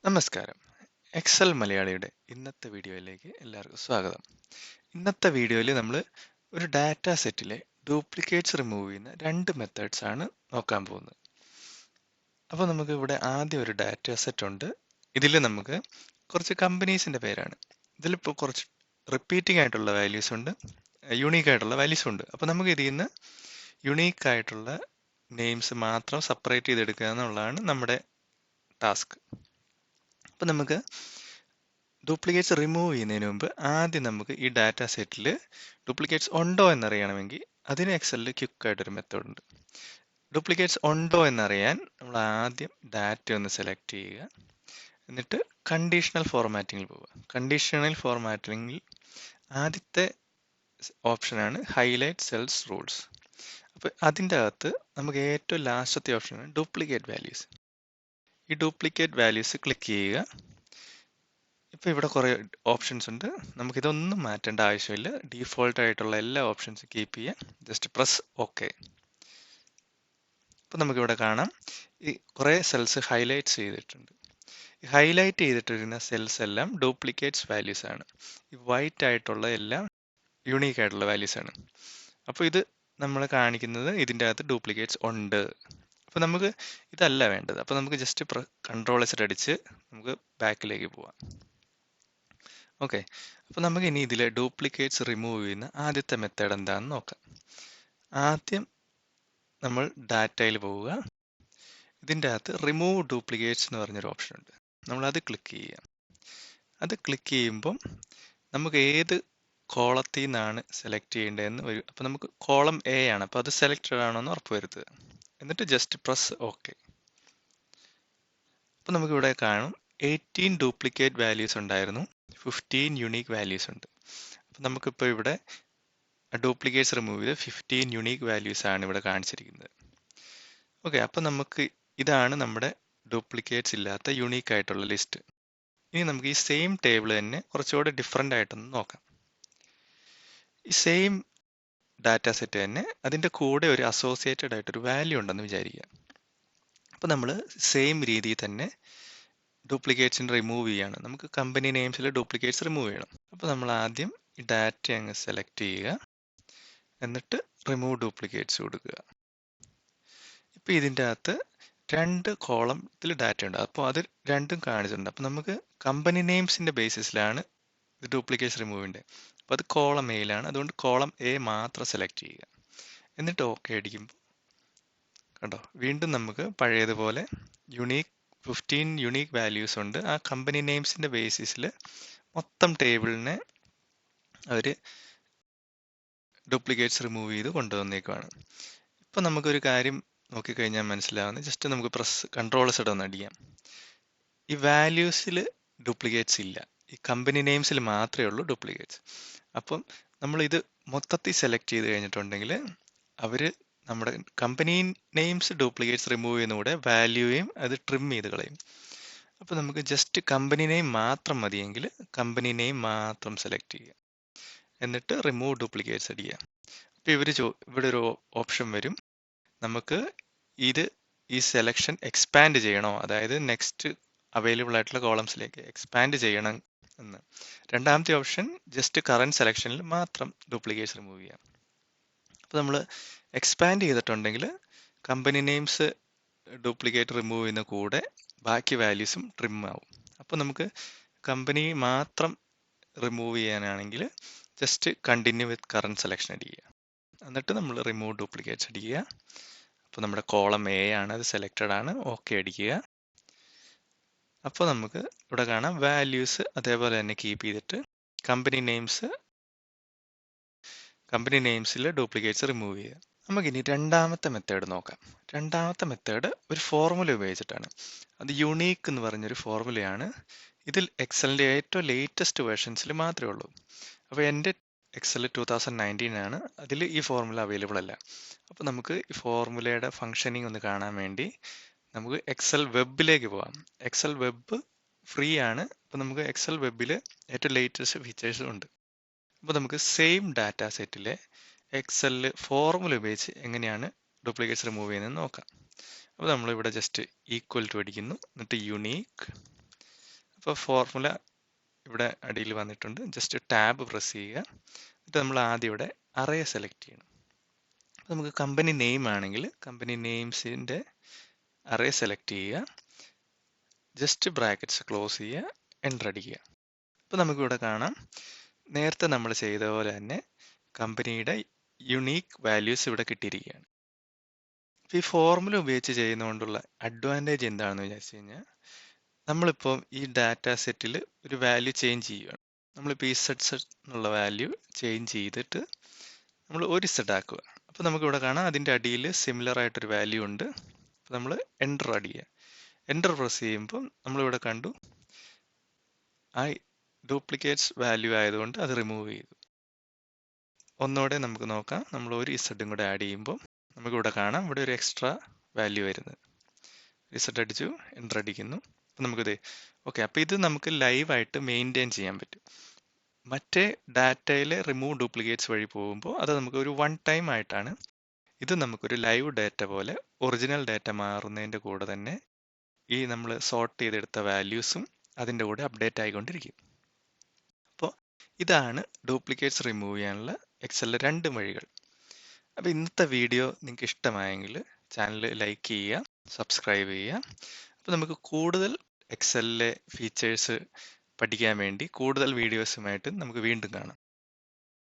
നമസ്കാരം. എക്സൽ മലയാളിയുടെ ഇന്നത്തെ വീഡിയോയിലേക്ക് എല്ലാവർക്കും സ്വാഗതം. ഇന്നത്തെ വീഡിയോയിൽ നമ്മൾ ഒരു ഡാറ്റ സെറ്റിലെ ഡ്യൂപ്ലിക്കേറ്റ്സ് റിമൂവ് ചെയ്യുന്ന രണ്ട് മെത്തേഡ്സ് ആണ് നോക്കാൻ പോകുന്നത്. അപ്പോൾ നമുക്ക് ഇവിടെ ആദ്യം ഒരു ഡാറ്റ സെറ്റ് ഉണ്ട്. ഇതിൽ നമുക്ക് കുറച്ച് കമ്പനീസിന്റെ പേരാണ്. ഇതിലിപ്പോൾ കുറച്ച് റിപ്പീറ്റിംഗ് ആയിട്ടുള്ള വാല്യൂസ് ഉണ്ട്, യുണീക്ക് ആയിട്ടുള്ള വാല്യൂസ് ഉണ്ട്. അപ്പോൾ നമുക്ക് ഇതിൽ നിന്ന് യുണീക്ക് ആയിട്ടുള്ള നെയിംസ് മാത്രം സെപ്പറേറ്റ് ചെയ്തെടുക്കുക എന്നുള്ളതാണ് നമ്മുടെ ടാസ്ക്. അപ്പോൾ നമുക്ക് ഡ്യൂപ്ലിക്കേറ്റ്സ് റിമൂവ് ചെയ്യുന്നതിന് മുമ്പ് ആദ്യം നമുക്ക് ഈ ഡാറ്റ സെറ്റിൽ ഡ്യൂപ്ലിക്കേറ്റ്സ് ഉണ്ടോ എന്നറിയണമെങ്കിൽ അതിന് എക്സലിൽ ക്വിക്കായിട്ടൊരു മെത്തേഡ് ഉണ്ട്. ഡ്യൂപ്ലിക്കേറ്റ്സ് ഉണ്ടോ എന്നറിയാൻ നമ്മൾ ആദ്യം ഡാറ്റ ഒന്ന് സെലക്ട് ചെയ്യുക, എന്നിട്ട് കണ്ടീഷണൽ ഫോർമാറ്റിങ്ങിൽ പോവുക. കണ്ടീഷണൽ ഫോർമാറ്റിങ്ങിൽ ആദ്യത്തെ ഓപ്ഷനാണ് ഹൈലൈറ്റ് സെൽസ് റൂൾസ്. അപ്പോൾ അതിൻ്റെ അകത്ത് നമുക്ക് ഏറ്റവും ലാസ്റ്റത്തെ ഓപ്ഷനാണ് ഡ്യൂപ്ലിക്കേറ്റ് വാല്യൂസ്. ഈ ഡ്യൂപ്ലിക്കേറ്റ് വാല്യൂസ് ക്ലിക്ക് ചെയ്യുക. ഇപ്പോൾ ഇവിടെ കുറേ ഓപ്ഷൻസ് ഉണ്ട്. നമുക്കിതൊന്നും മാറ്റേണ്ട ആവശ്യമില്ല. ഡീഫോൾട്ട് ആയിട്ടുള്ള എല്ലാ ഓപ്ഷൻസും കീപ്പ് ചെയ്യുക. Just press okay. അപ്പോൾ നമുക്കിവിടെ കാണാം ഈ കുറേ സെൽസ് ഹൈലൈറ്റ് ചെയ്തിട്ടുണ്ട്. ഈ ഹൈലൈറ്റ് ചെയ്തിട്ടിരുന്ന സെൽസ് എല്ലാം ഡ്യൂപ്ലിക്കേറ്റ്സ് വാല്യൂസ് ആണ്. ഈ വൈറ്റ് ആയിട്ടുള്ള എല്ലാം യുണീക്ക് ആയിട്ടുള്ള വാല്യൂസ് ആണ്. അപ്പോൾ ഇത് നമ്മൾ കാണിക്കുന്നത് ഇതിൻ്റെ അകത്ത് ഡ്യൂപ്ലിക്കേറ്റ്സ് ഉണ്ട്. അപ്പോൾ നമുക്ക് ഇതല്ല വേണ്ടത്. അപ്പോൾ നമുക്ക് ജസ്റ്റ് കൺട്രോൾ അടിച്ച് നമുക്ക് ബാക്കിലേക്ക് പോവാം. ഓക്കെ, അപ്പോൾ നമുക്ക് ഇനി ഇതിലെ ഡ്യൂപ്ലിക്കേറ്റ്സ് റിമൂവ് ചെയ്യുന്ന ആദ്യത്തെ മെത്തേഡ് എന്താണെന്ന് നോക്കാം. ആദ്യം നമ്മൾ ഡാറ്റയിൽ പോവുക. ഇതിൻ്റെ അകത്ത് റിമൂവ് ഡ്യൂപ്ലിക്കേറ്റ്സ് എന്ന് പറഞ്ഞൊരു ഓപ്ഷൻ ഉണ്ട്. നമ്മളത് ക്ലിക്ക് ചെയ്യുക. അത് ക്ലിക്ക് ചെയ്യുമ്പം നമുക്ക് ഏത് കോളത്തിൽ നിന്നാണ് സെലക്ട് ചെയ്യേണ്ടതെന്ന് വരും. അപ്പോൾ നമുക്ക് കോളം എ ആണ്, അപ്പോൾ അത് സെലക്റ്റഡ് ആണോ എന്ന് ഉറപ്പ് വരുത്തുക. എന്നിട്ട് ജസ്റ്റ് പ്രസ് ഓക്കെ. അപ്പോൾ നമുക്കിവിടെ കാണും 18 ഡ്യൂപ്ലിക്കേറ്റ് വാല്യൂസ് ഉണ്ടായിരുന്നു, 15 യുണീക്ക് വാല്യൂസ് ഉണ്ട്. അപ്പോൾ നമുക്കിപ്പോൾ ഇവിടെ ഡ്യൂപ്ലിക്കേറ്റ്സ് റിമൂവ് ചെയ്ത് 15 യുണീക്ക് വാല്യൂസ് ആണ് ഇവിടെ കാണിച്ചിരിക്കുന്നത്. ഓക്കെ, അപ്പോൾ നമുക്ക് ഇതാണ് നമ്മുടെ ഡ്യൂപ്ലിക്കേറ്റ്സ് ഇല്ലാത്ത യുണീക്ക് ആയിട്ടുള്ള ലിസ്റ്റ്. ഇനി നമുക്ക് ഈ സെയിം ടേബിൾ തന്നെ കുറച്ചുകൂടെ ഡിഫറെൻ്റ് ആയിട്ടൊന്ന് നോക്കാം. ഈ സെയിം ഡാറ്റ സെറ്റ് തന്നെ അതിൻ്റെ കൂടെ ഒരു അസോസിയേറ്റഡ് ആയിട്ടൊരു വാല്യൂ ഉണ്ടെന്ന് വിചാരിക്കുക. അപ്പോൾ നമ്മൾ സെയിം രീതിയിൽ തന്നെ ഡ്യൂപ്ലിക്കേറ്റ്സിന് റിമൂവ് ചെയ്യാണ്. നമുക്ക് കമ്പനി നെയിംസിൽ ഡ്യൂപ്ലിക്കേറ്റ്സ് റിമൂവ് ചെയ്യണം. അപ്പോൾ നമ്മൾ ആദ്യം ഈ ഡാറ്റ അങ്ങ് സെലക്ട് ചെയ്യുക, എന്നിട്ട് റിമൂവ് ഡ്യൂപ്ലിക്കേറ്റ്സ് കൊടുക്കുക. ഇപ്പോൾ ഇതിൻ്റെ അകത്ത് രണ്ട് കോളത്തിൽ ഡാറ്റ ഉണ്ട്. അപ്പോൾ അത് രണ്ടും കാണിച്ചിട്ടുണ്ട്. അപ്പോൾ നമുക്ക് കമ്പനി നെയിംസിൻ്റെ ബേസിസിലാണ് ഡ്യൂപ്ലിക്കേറ്റ്സ് റിമൂവ് ചെയ്യേണ്ടത്. അപ്പോൾ അത് കോളം എയിലാണ്. അതുകൊണ്ട് കോളം എ മാത്രം സെലക്ട് ചെയ്യുക. എന്നിട്ട് ഓക്കെ അടിക്കുമ്പോൾ കണ്ടോ, വീണ്ടും നമുക്ക് പഴയതുപോലെ 15 യുണീക്ക് വാല്യൂസ് ഉണ്ട്. ആ കമ്പനി നെയിംസിൻ്റെ ബേസിസിൽ മൊത്തം ടേബിളിനെ അവർ ഡ്യൂപ്ലിക്കേറ്റ്സ് റിമൂവ് ചെയ്ത് കൊണ്ടുവന്നേക്കുവാണ്. ഇപ്പം നമുക്കൊരു കാര്യം നോക്കിക്കഴിഞ്ഞാൽ മനസ്സിലാവുന്നത്, ജസ്റ്റ് നമുക്ക് കൺട്രോൾ ഒന്ന് അടിക്കാം. ഈ വാല്യൂസിൽ ഡ്യൂപ്ലിക്കേറ്റ്സ് ഇല്ല, ഈ കമ്പനി നെയിംസിൽ മാത്രമേ ഉള്ളൂ ഡ്യൂപ്ലിക്കേറ്റ്സ്. അപ്പം നമ്മളിത് മൊത്തത്തിൽ സെലക്ട് ചെയ്ത് കഴിഞ്ഞിട്ടുണ്ടെങ്കിൽ അവർ നമ്മുടെ കമ്പനി നെയിംസ് ഡ്യൂപ്ലിക്കേറ്റ്സ് റിമൂവ് ചെയ്യുന്നതോടെ വാല്യൂയും അത് ട്രിം ചെയ്ത് കളയും. അപ്പോൾ നമുക്ക് ജസ്റ്റ് കമ്പനി നെയിം മാത്രം മതിയെങ്കിൽ കമ്പനി നെയിം മാത്രം സെലക്ട് ചെയ്യുക, എന്നിട്ട് റിമൂവ് ഡ്യൂപ്ലിക്കേറ്റ്സ് അടിക്കുക. അപ്പോൾ ഇവിടെ ഒരു ഓപ്ഷൻ വരും, നമുക്ക് ഈ സെലക്ഷൻ എക്സ്പാൻഡ് ചെയ്യണോ, അതായത് നെക്സ്റ്റ് അവൈലബിൾ ആയിട്ടുള്ള കോളംസിലേക്ക് എക്സ്പാൻഡ് ചെയ്യണം എന്ന്. രണ്ടാമത്തെ ഓപ്ഷൻ ജസ്റ്റ് കറന്റ് സെലക്ഷനിൽ മാത്രം ഡ്യൂപ്ലിക്കേറ്റ്സ് റിമൂവ് ചെയ്യാം. അപ്പോൾ നമ്മൾ എക്സ്പാൻഡ് ചെയ്തിട്ടുണ്ടെങ്കിൽ കമ്പനി നെയിംസ് ഡ്യൂപ്ലിക്കേറ്റ് റിമൂവ് ചെയ്യുന്ന കൂടെ ബാക്കി വാല്യൂസും ട്രിം ആവും. അപ്പോൾ നമുക്ക് കമ്പനി മാത്രം റിമൂവ് ചെയ്യാനാണെങ്കിൽ ജസ്റ്റ് കണ്ടിന്യൂ വിത്ത് കറന്റ് സെലക്ഷൻ അടിക്കുക, എന്നിട്ട് നമ്മൾ റിമൂവ് ഡ്യൂപ്ലിക്കേറ്റ്സ് അടിക്കുക. അപ്പോൾ നമ്മുടെ കോളം എ ആണ്, അത് സെലക്റ്റഡ് ആണ്, ഓക്കെ അടിക്കുക. അപ്പോൾ നമുക്ക് ഇവിടെ കാണാം വാല്യൂസ് അതേപോലെ തന്നെ കീപ്പ് ചെയ്തിട്ട് കമ്പനി നെയിംസിൽ ഡ്യൂപ്ലിക്കേറ്റ്സ് റിമൂവ് ചെയ്യുക. നമുക്കിനി രണ്ടാമത്തെ മെത്തേഡ് നോക്കാം. രണ്ടാമത്തെ മെത്തേഡ് ഒരു ഫോർമുല ഉപയോഗിച്ചിട്ടാണ്. അത് യുണീക്ക് എന്ന് പറഞ്ഞൊരു ഫോർമുലയാണ്. ഇതിൽ എക്സലിൻ്റെ ഏറ്റവും ലേറ്റസ്റ്റ് വേർഷൻസിൽ മാത്രമേ ഉള്ളൂ. അപ്പോൾ എൻ്റെ എക്സൽ 2019 ആണ്, അതിൽ ഈ ഫോർമുല അവൈലബിൾ അല്ല. അപ്പോൾ നമുക്ക് ഈ ഫോർമുലയുടെ ഫങ്ഷനിങ് ഒന്ന് കാണാൻ വേണ്ടി നമുക്ക് എക്സൽ വെബിലേക്ക് പോകാം. എക്സൽ വെബ് ഫ്രീ ആണ്. അപ്പോൾ നമുക്ക് എക്സൽ വെബിൽ ഏറ്റവും ലേറ്റസ്റ്റ് ഫീച്ചേഴ്സും ഉണ്ട്. അപ്പോൾ നമുക്ക് സെയിം ഡാറ്റ സെറ്റിലെ എക്സലിൽ ഫോർമുല ഉപയോഗിച്ച് എങ്ങനെയാണ് ഡ്യൂപ്ലിക്കേറ്റ്സ് റിമൂവ് ചെയ്യുന്നത് നോക്കാം. അപ്പോൾ നമ്മളിവിടെ ജസ്റ്റ് ഈക്വൽ ടു അടിക്കുന്നു, എന്നിട്ട് യുണീക്ക്, അപ്പോൾ ഫോർമുല ഇവിടെ അടിയിൽ വന്നിട്ടുണ്ട്. ജസ്റ്റ് ടാബ് പ്രസ് ചെയ്യുക. എന്നിട്ട് നമ്മൾ ആദ്യം ഇവിടെ അറേ സെലക്ട് ചെയ്യണം. അപ്പോൾ നമുക്ക് കമ്പനി നെയിം ആണെങ്കിൽ കമ്പനി നെയിംസിൻ്റെ അറേ സെലക്ട് ചെയ്യുക. ജസ്റ്റ് ബ്രാക്കറ്റ്സ് ക്ലോസ് ചെയ്യുക, എൻ്റർ അടിക്കുക. അപ്പോൾ നമുക്കിവിടെ കാണാം നേരത്തെ നമ്മൾ ചെയ്ത പോലെ തന്നെ കമ്പനിയുടെ യുണീക്ക് വാല്യൂസ് ഇവിടെ കിട്ടിയിരിക്കുകയാണ്. ഈ ഫോർമുല ഉപയോഗിച്ച് ചെയ്യുന്നതുകൊണ്ടുള്ള അഡ്വാൻറ്റേജ് എന്താണെന്ന് വിചാരിച്ചു കഴിഞ്ഞാൽ നമ്മളിപ്പോൾ ഈ ഡാറ്റ സെറ്റിൽ ഒരു വാല്യൂ ചേഞ്ച് ചെയ്യുകയാണ്. നമ്മളിപ്പോൾ ഈ സെറ്റ് എന്നുള്ള വാല്യൂ ചേഞ്ച് ചെയ്തിട്ട് നമ്മൾ ഒരു സെറ്റ് ആക്കുക. അപ്പോൾ നമുക്കിവിടെ കാണാം അതിൻ്റെ അടിയിൽ സിമിലർ ആയിട്ടൊരു വാല്യൂ ഉണ്ട്. അപ്പോൾ നമ്മൾ എൻ്റർ അടിക്കുക. എൻ്റർ പ്രസ് ചെയ്യുമ്പോൾ നമ്മളിവിടെ കണ്ടു ആ ഡ്യൂപ്ലിക്കേറ്റ്സ് വാല്യൂ ആയതുകൊണ്ട് അത് റിമൂവ് ചെയ്തു. ഒന്നുകൂടെ നമുക്ക് നോക്കാം. നമ്മൾ ഒരു ഇസഡും കൂടെ ആഡ് ചെയ്യുമ്പോൾ നമുക്കിവിടെ കാണാം ഇവിടെ ഒരു എക്സ്ട്രാ വാല്യൂ വരുന്നത്. ഇസഡ് അടിച്ചു, എൻ്റർ അടിക്കുന്നു. അപ്പം നമുക്കിത് ഓക്കെ. അപ്പോൾ ഇത് നമുക്ക് ലൈവായിട്ട് മെയിൻറ്റെയിൻ ചെയ്യാൻ പറ്റും. മറ്റേ ഡാറ്റയിലെ റിമൂവ് ഡ്യൂപ്ലിക്കേറ്റ്സ് വഴി പോകുമ്പോൾ അത് നമുക്ക് ഒരു വൺ ടൈം ആയിട്ടാണ്. ഇത് നമുക്കൊരു ലൈവ് ഡാറ്റ പോലെ ഒറിജിനൽ ഡാറ്റ മാറുന്നതിൻ്റെ കൂടെ തന്നെ ഈ നമ്മൾ സോർട്ട് ചെയ്തെടുത്ത വാല്യൂസും അതിൻ്റെ കൂടെ അപ്ഡേറ്റ് ആയിക്കൊണ്ടിരിക്കും. അപ്പോൾ ഇതാണ് ഡ്യൂപ്ലിക്കേറ്റ്സ് റിമൂവ് ചെയ്യാനുള്ള എക്സലിലെ 2 വഴികൾ. അപ്പോൾ ഇന്നത്തെ വീഡിയോ നിങ്ങൾക്ക് ഇഷ്ടമായെങ്കിൽ ചാനൽ ലൈക്ക് ചെയ്യുക, സബ്സ്ക്രൈബ് ചെയ്യുക. അപ്പോൾ നമുക്ക് കൂടുതൽ എക്സലിലെ ഫീച്ചേഴ്സ് പഠിക്കാൻ വേണ്ടി കൂടുതൽ വീഡിയോസുമായിട്ട് നമുക്ക് വീണ്ടും കാണാം.